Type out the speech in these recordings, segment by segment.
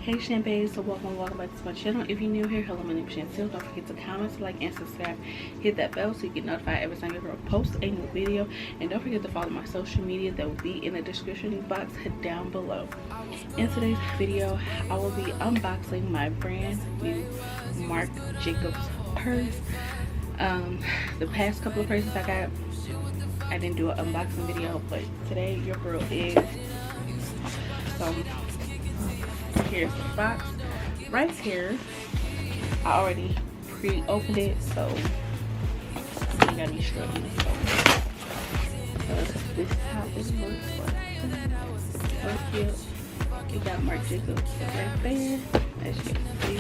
Hey Chanbabes, so welcome back to my channel. If you're new here, hello, my name is Chantel. Don't forget to comment, like, and subscribe. Hit that bell so you get notified every time I post a new video. And don't forget to follow my social media that will be in the description box down below. In today's video, I will be unboxing my brand new Marc Jacobs purse. The past couple of purses I got, I didn't do an unboxing video, but today your girl is. So here's the box right here. I already pre-opened it, so you gotta be struggling. So this is how it looks like. So cute. You got Marc Jacobs right there, as you can see.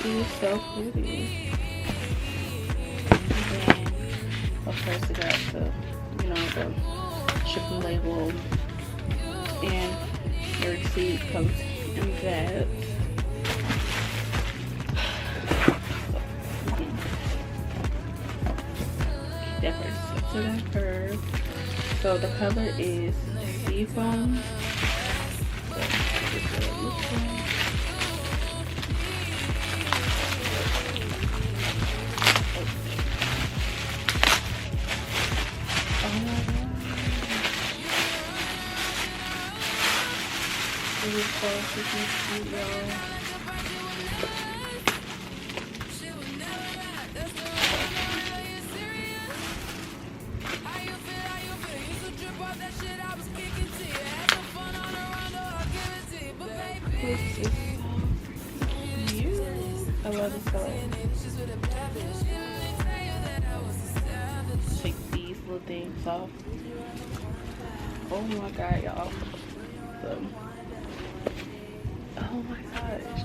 It's so pretty. And then, of course, it got the, the shipping label. And your receipt comes in that. That first. So that curve. So the color is seafoam. So this is what it looks like. It is so freaking cute, y'all. This is so cute. I love this color. Take these little things off. Oh my god, y'all. Oh my gosh,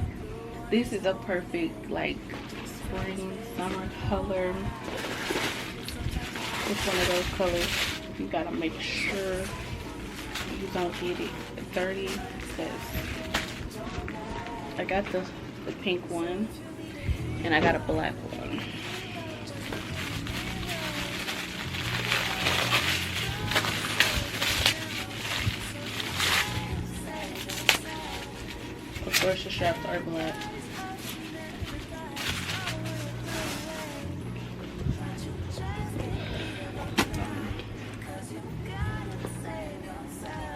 this is a perfect like spring summer color. It's one of those colors you gotta make sure you don't get it dirty, because I got the pink one and I got a black one. Of course, the straps are black.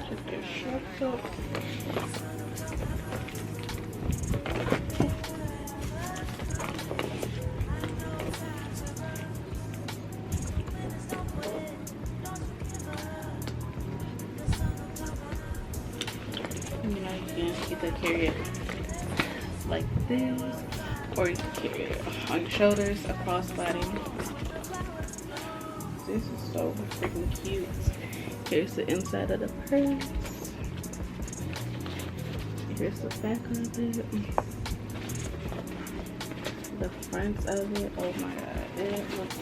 Check their straps up. You can either carry it like this, or you can carry it on your shoulders, a crossbody. This is so freaking cute. Here's the inside of the purse. Here's the back of it. The front of it. Oh my god, it looks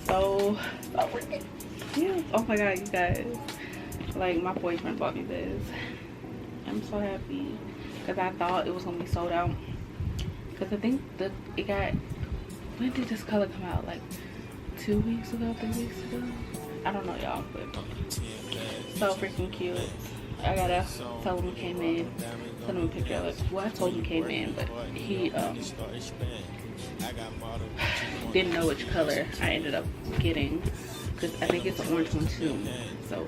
so freaking cute. Oh my god, you guys. Like, my boyfriend bought me this. I'm so happy because I thought it was gonna be sold out, because I think that it got, when did this color come out? Like 2 weeks ago, 3 weeks ago? I don't know, y'all, but so freaking cute. I gotta tell him he came in, send him a picture of it. Well, I told him he came in, but he didn't know which color I ended up getting, because I think it's an orange one too, so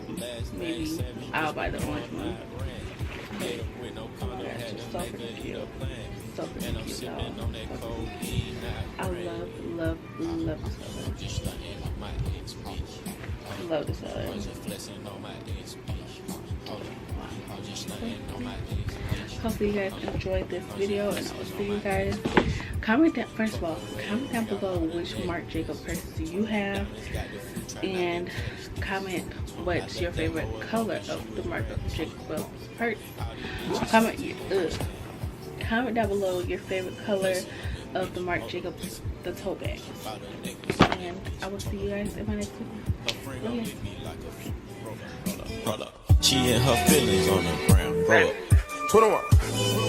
maybe I'll buy the orange one. Oh my gosh, it's so freaking cute. So freaking cute, y'all. I love this color. Love this color. Hopefully you guys enjoyed this video, and I will see you guys. Comment down, first of all, comment down below which Marc Jacobs purses you have, and comment what's your favorite color of the Marc Jacobs purse. Comment down below your favorite color of the Marc Jacobs, the tote bags. And I will see you guys in my next video. She and her feelings on the ground, bro. 21.